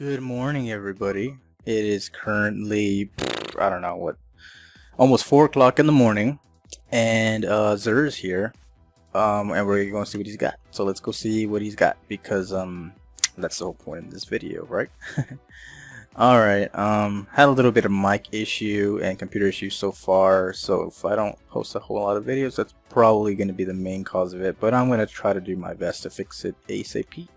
Good morning, everybody. It is currently, I don't know what, almost 4 o'clock in the morning, and Zer is here, and we're going to see what he's got. So let's go see what he's got, because that's the whole point of this video, right? Alright, had a little bit of mic issue and computer issues so far, so if I don't post a whole lot of videos, that's probably going to be the main cause of it, but I'm going to try to do my best to fix it ASAP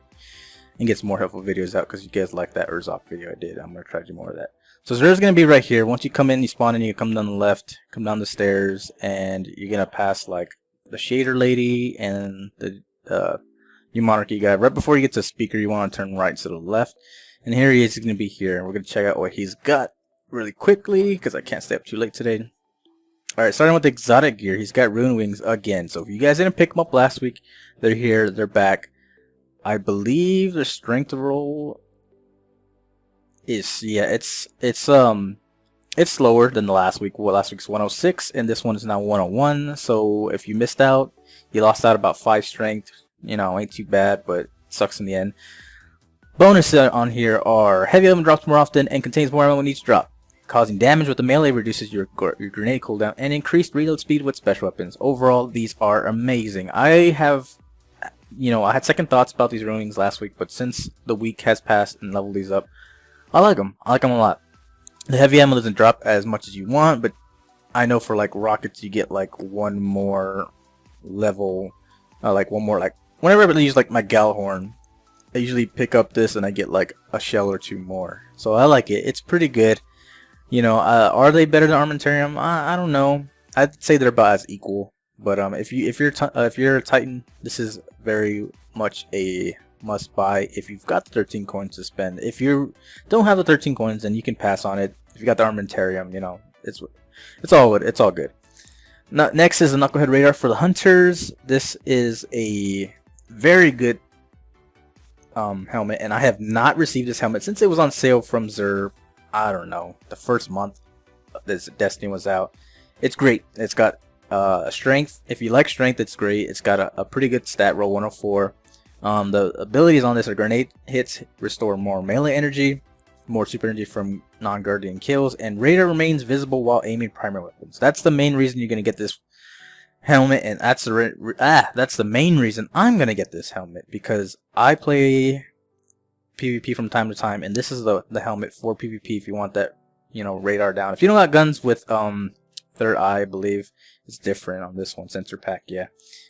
and get some more helpful videos out because you guys like that Urzok video I did. I'm going to try to do more of that. So Zer's going to be right here. Once you come in, you spawn in, you come down the left, come down the stairs, and you're going to pass like the shader lady and the new monarchy guy. Right before you get to speaker, you want to turn right to the left. And here he is, he's going to be here. We're going to check out what he's got really quickly because I can't stay up too late today. Alright, starting with the exotic gear, he's got rune wings again. So if you guys didn't pick them up last week, they're here, they're back. I believe the strength roll is, yeah, it's slower than the last week. Well, last week's 106 and this one is now 101. So if you missed out, you lost out about 5 strength. You know, ain't too bad, but sucks in the end. Bonuses on here are heavy element drops more often and contains more ammo in each drop. Causing damage with the melee reduces your grenade cooldown and increased reload speed with special weapons. Overall, these are amazing. I had second thoughts about these ruinings last week, but since the week has passed and leveled these up, I like them. I like them a lot. The heavy ammo doesn't drop as much as you want, but I know for like rockets you get like one more level, whenever I use like my Galhorn, I usually pick up this and I get like a shell or 2 more. So I like it. It's pretty good. You know, are they better than Armentarium? I don't know. I'd say they're about as equal. But if you're a Titan, this is very much a must buy if you've got the 13 coins to spend. If you don't have the 13 coins, then you can pass on it. If you got the Armentarium, you know, it's all good. Now, next is the Knucklehead Radar for the Hunters. This is a very good helmet, and I have not received this helmet since it was on sale from Zer. I don't know, the first month this Destiny was out. It's great. It's got strength. If you like strength, it's great. It's got a pretty good stat roll, 104. The abilities on this are grenade hits restore more melee energy, more super energy from non-guardian kills, and radar remains visible while aiming primary weapons. That's the main reason you're gonna get this helmet, and that's the main reason I'm gonna get this helmet, because I play PvP from time to time, and this is the helmet for PvP if you want that, you know, radar down. If you don't got guns with third eye, I believe it's different on this one, sensor pack, yeah.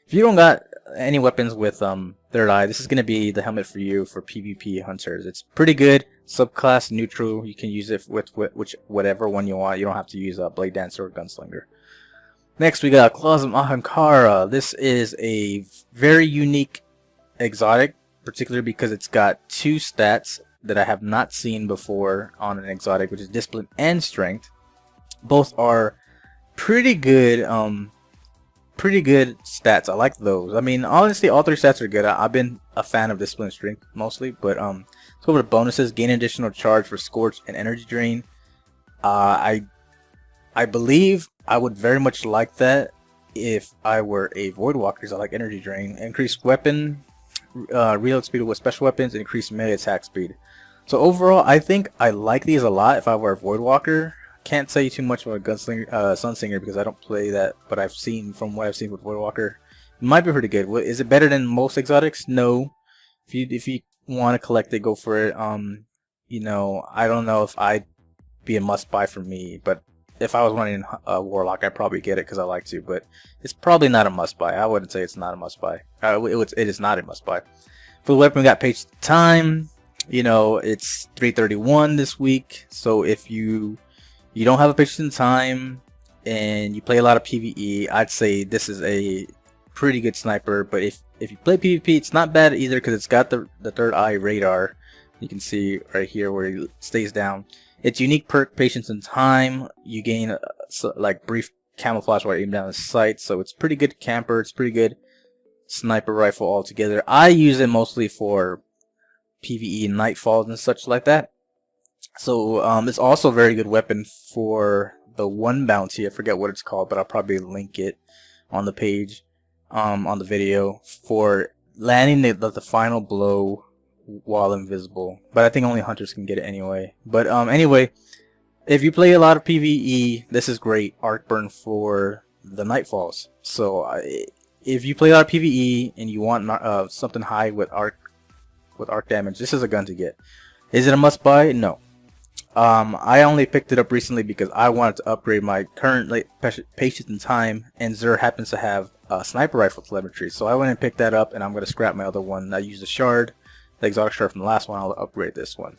If you don't got any weapons with third eye, this is going to be the helmet for you for PvP hunters. It's pretty good, subclass neutral. You can use it with whatever one you want. You don't have to use a Blade Dancer or Gunslinger. Next we got Claws of Ahamkara. This is a very unique exotic, particularly because it's got 2 stats that I have not seen before on an exotic, which is Discipline and Strength. Both are pretty good stats. I like those. I mean, honestly, all 3 stats are good. I've been a fan of Discipline and Strength mostly, but let's go over to bonuses. Gain additional charge for Scorch and Energy Drain. I believe I would very much like that if I were a Voidwalker, because I like Energy Drain. Increased weapon reload speed with special weapons, and increased melee attack speed. So overall, I think I like these a lot if I were a Voidwalker. Can't say too much about a Gunslinger, Sunsinger, because I don't play that, but from what I've seen with Voidwalker, it might be pretty good. Is it better than most exotics? No. If you want to collect it, go for it. You know, I don't know if I'd be a must buy for me, but if I was running a Warlock, I'd probably get it because I like to, but it's probably not a must buy. I wouldn't say it's not a must buy. It is not a must buy. For the weapon, we got Page Time. You know, it's 331 this week, so if you don't have a patient time and you play a lot of PvE, I'd say this is a pretty good sniper. But if you play PvP, it's not bad either, because it's got the third eye radar. You can see right here where he stays down. It's unique perk, patience and time. You gain like brief camouflage while aiming down the sight, so it's pretty good camper. It's pretty good sniper rifle altogether. I use it mostly for PvE and nightfalls and such like that. So it's also a very good weapon for the one bounty. I forget what it's called, but I'll probably link it on the page, on the video, for landing the final blow while invisible, but I think only hunters can get it anyway. But anyway, if you play a lot of PvE, this is great arc burn for the Nightfalls. So if you play a lot of PvE and you want something high with arc damage, this is a gun to get. Is it a must buy? No. I only picked it up recently because I wanted to upgrade my current patience and time, and Xur happens to have a sniper rifle telemetry, so I went and picked that up, and I'm going to scrap my other one. I used the shard, the exotic shard from the last one. I'll upgrade this one.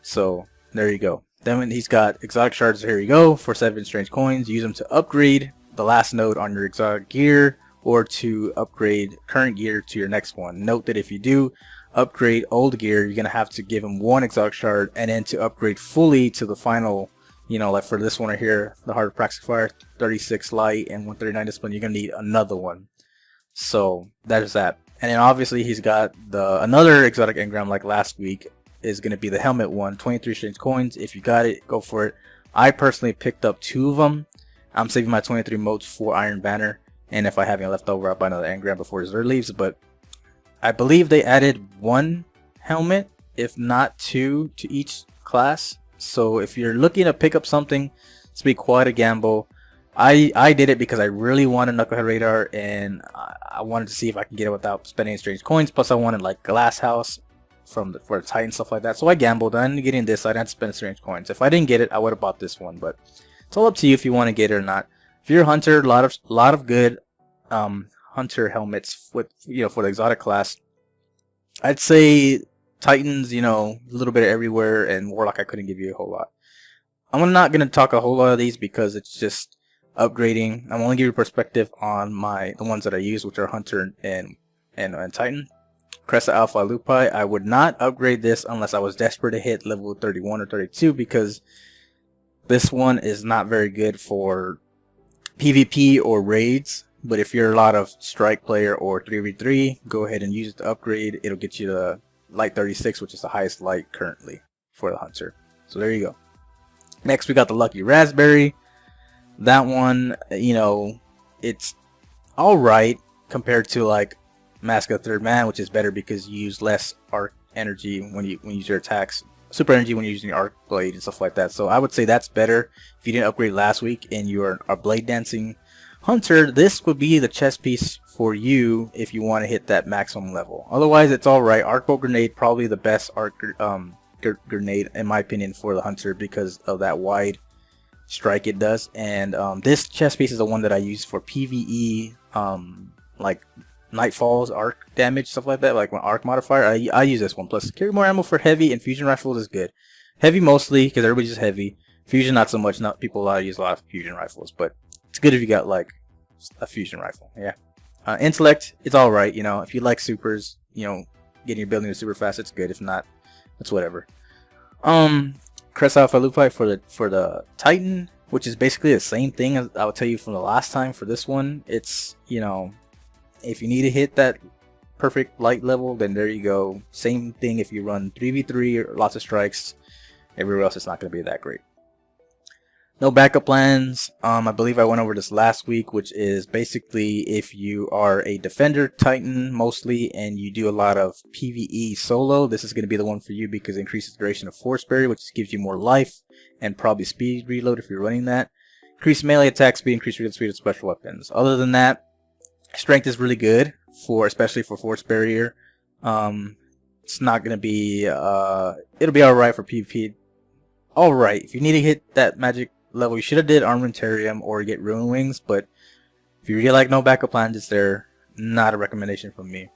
So there you go. Then when he's got exotic shards, here you go, for 7 strange coins. Use them to upgrade the last node on your exotic gear, or to upgrade current gear to your next one. Note that if you do upgrade old gear, you're gonna have to give him 1 exotic shard, and then to upgrade fully to the final, you know, like for this one right here, the Heart of Praxic Fire, 36 light and 139 discipline, you're gonna need another one. So that is that. And then obviously he's got the another exotic engram like last week, is gonna be the helmet one, 23 strange coins. If you got it, go for it. I personally picked up 2 of them. I'm saving my 23 motes for Iron Banner, and if I have any left over, I'll buy another engram before Xur leaves. But I believe they added 1 helmet, if not 2, to each class. So if you're looking to pick up something, it's be quite a gamble. I did it because I really wanted Knucklehead Radar, and I wanted to see if I can get it without spending any strange coins. Plus I wanted like Glass House for the Titan, stuff like that. So I gambled. I ended up getting this. I didn't have to spend strange coins. If I didn't get it, I would have bought this one. But it's all up to you if you want to get it or not. If you're a hunter, a lot of good hunter helmets with, you know, for the exotic class. I'd say Titans, you know, a little bit everywhere, and Warlock I couldn't give you a whole lot. I'm not gonna talk a whole lot of these because it's just upgrading. I'm only giving you perspective on the ones that I use, which are Hunter and Titan. Cresta Alpha Lupi, I would not upgrade this unless I was desperate to hit level 31 or 32, because this one is not very good for PvP or raids. But if you're a lot of strike player or 3v3, go ahead and use it to upgrade. It'll get you to light 36, which is the highest light currently for the hunter. So there you go. Next we got the Lucky Raspberry. That one, you know, it's alright compared to like Mask of the Third Man, which is better because you use less arc energy when you use your attacks, super energy when you're using your arc blade and stuff like that. So I would say that's better. If you didn't upgrade last week and you're a blade dancing hunter, this would be the chess piece for you if you want to hit that maximum level. Otherwise, it's alright. Arc bow grenade, probably the best arc grenade in my opinion for the hunter because of that wide strike it does. And this chess piece is the one that I use for PvE, like Nightfalls, arc damage, stuff like that, like my arc modifier. I use this one. Plus, carry more ammo for heavy, and fusion rifles is good. Heavy mostly because everybody's just heavy. Fusion not so much. Not people use a lot of fusion rifles, but it's good if you got like a fusion rifle. Yeah. Intellect, it's all right. You know, if you like supers, you know, getting your building super fast, it's good. If not, it's whatever. Crest Alpha Lupi for the Titan, which is basically the same thing as I would tell you from the last time. For this one, it's, you know, if you need to hit that perfect light level, then there you go. Same thing if you run 3v3 or lots of strikes. Everywhere else, it's not going to be that great. No backup plans. I believe I went over this last week, which is basically if you are a defender Titan mostly and you do a lot of PvE solo, this is going to be the one for you because it increases the duration of Force Barrier, which gives you more life and probably speed reload if you're running that. Increase melee attack speed, increase reload speed of special weapons. Other than that, strength is really good especially for Force Barrier. It's not going to be, it'll be alright for PvP. Alright, if you need to hit that magic level, you should have did Armamentarium or get Ruin Wings, but if you really like no backup plans, it's there. Not a recommendation from me.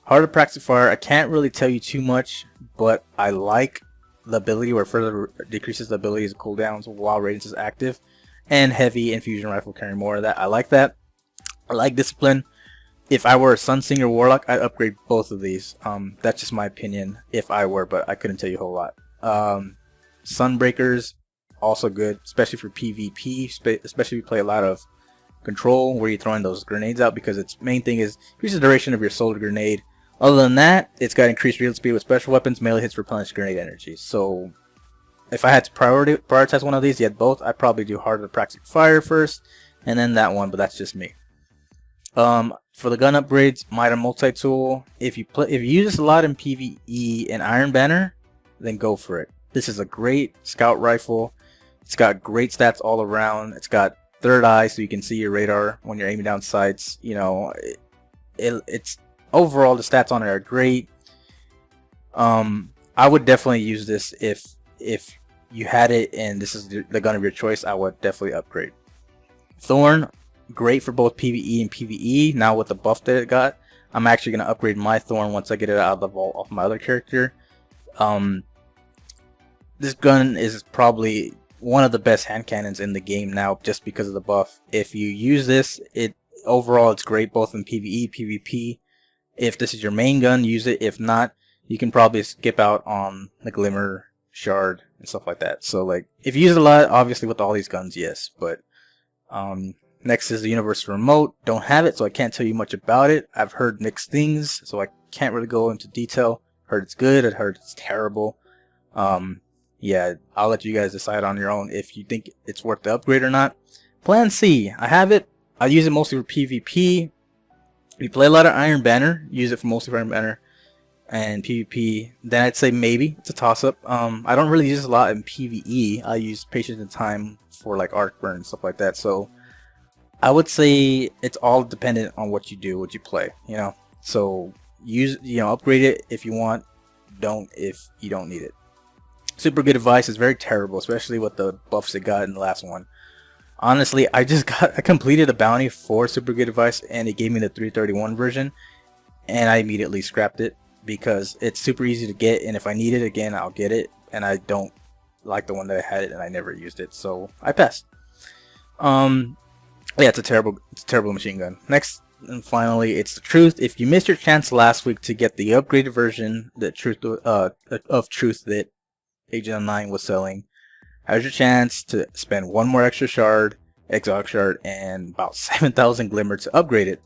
Heart of Praxic Fire, I can't really tell you too much, but I like the ability where it further decreases the ability's cooldowns while Radiance is active, and Heavy and Fusion Rifle carry more of that. I like that. I like Discipline. If I were a Sunsinger Warlock, I'd upgrade both of these. That's just my opinion if I were, but I couldn't tell you a whole lot. Sunbreakers, also good, especially for PvP, especially if you play a lot of control where you're throwing those grenades out, because its main thing is increase the duration of your solar grenade. Other than that, it's got increased reload speed with special weapons, melee hits replenish grenade energy. So if I had to prioritize one of these, you had both, I'd probably do Heart of the Praxic Fire first, and then that one, but that's just me. For the gun upgrades, Mitre multi-tool. If you use this a lot in PvE and Iron Banner, then go for it. This is a great scout rifle. It's got great stats all around. It's got third eye, so you can see your radar when you're aiming down sights. You know, it's overall the stats on it are great. I would definitely use this if you had it and this is the gun of your choice. I would definitely upgrade. Thorn, great for both PvE and PvE. Now with the buff that it got, I'm actually going to upgrade my Thorn once I get it out of the vault off my other character. This gun is probably one of the best hand cannons in the game now, just because of the buff. If you use this, overall it's great both in PvE, PvP. If this is your main gun, use it. If not, you can probably skip out on the Glimmer, Shard, and stuff like that. So like, if you use it a lot, obviously with all these guns, yes. But next is the Universal Remote. Don't have it, so I can't tell you much about it. I've heard mixed things, so I can't really go into detail. Heard it's good, I heard it's terrible. Yeah, I'll let you guys decide on your own if you think it's worth the upgrade or not. Plan C, I have it. I use it mostly for PvP. If you play a lot of Iron Banner, use it for mostly for Iron Banner and PvP, then I'd say maybe it's a toss-up. I don't really use it a lot in PvE. I use Patience and Time for like arc burn and stuff like that. So I would say it's all dependent on what you do, what you play, you know. So upgrade it if you want, don't if you don't need it. Super Good Advice is very terrible, especially with the buffs it got in the last one. Honestly, I completed a bounty for Super Good Advice and it gave me the 331 version, and I immediately scrapped it because it's super easy to get, and if I need it again, I'll get it, and I don't like the one that I had it and I never used it, so I passed. Yeah, it's a terrible machine gun. Next and finally, it's the Truth. If you missed your chance last week to get the upgraded version, the Truth of Truth that Agent 9 was selling, has your chance to spend one more extra shard, exotic shard, and about 7,000 glimmer to upgrade it.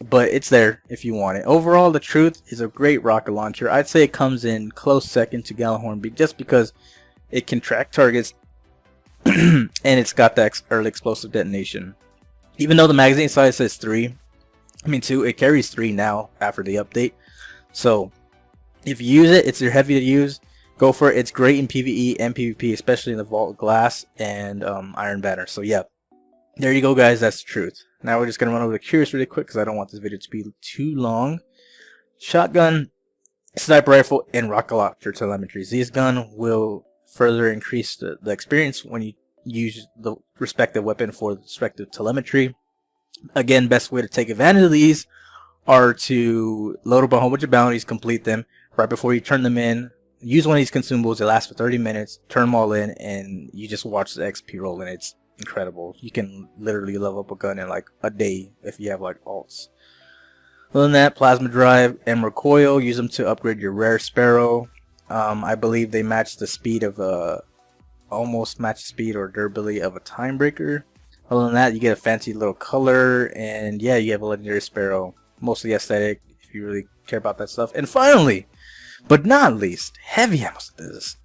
But it's there if you want it. Overall, the Truth is a great rocket launcher. I'd say it comes in close second to Gjallarhorn just because it can track targets and it's got that early explosive detonation. Even though the magazine size says 2, it carries 3 now after the update. So if you use it, it's heavy to use. Go for it. It's great in PvE and PvP, especially in the Vault Glass and Iron Banner. So yeah, there you go, guys. That's the Truth. Now we're just going to run over the Curious really quick because I don't want this video to be too long. Shotgun, Sniper Rifle, and Rocket Launcher telemetry. These guns will further increase the experience when you use the respective weapon for the respective telemetry. Again, best way to take advantage of these are to load up a whole bunch of bounties, complete them right before you turn them in. Use one of these consumables. It lasts for 30 minutes. Turn them all in, and you just watch the XP roll, and it's incredible. You can literally level up a gun in like a day if you have like alts. Other than that, Plasma Drive and Recoil, use them to upgrade your Rare Sparrow. I believe they match the speed of almost match the speed or durability of a Timebreaker. Other than that, you get a fancy little color, and yeah, you have a Legendary Sparrow. Mostly aesthetic if you really care about that stuff. And finally, but not least, Heavy Ammo Synthesis.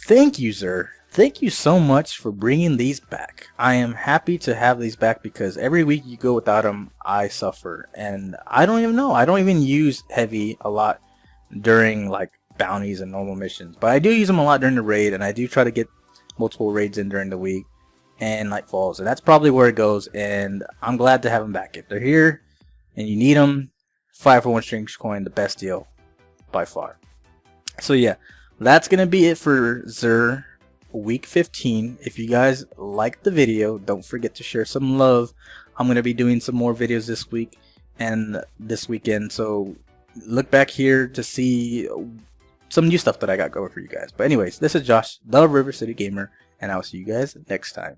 Thank you, Zer. Thank you so much for bringing these back. I am happy to have these back because every week you go without them, I suffer. And I don't even know. I don't even use Heavy a lot during like bounties and normal missions. But I do use them a lot during the raid, and I do try to get multiple raids in during the week and Nightfalls. And that's probably where it goes. And I'm glad to have them back. If they're here and you need them, 5 for 1 Strange Coin, the best deal by far. So yeah, that's going to be it for Zer week 15. If you guys liked the video, don't forget to share some love. I'm going to be doing some more videos this week and this weekend, so look back here to see some new stuff that I got going for you guys. But anyways, this is Josh, the River City Gamer, and I'll see you guys next time.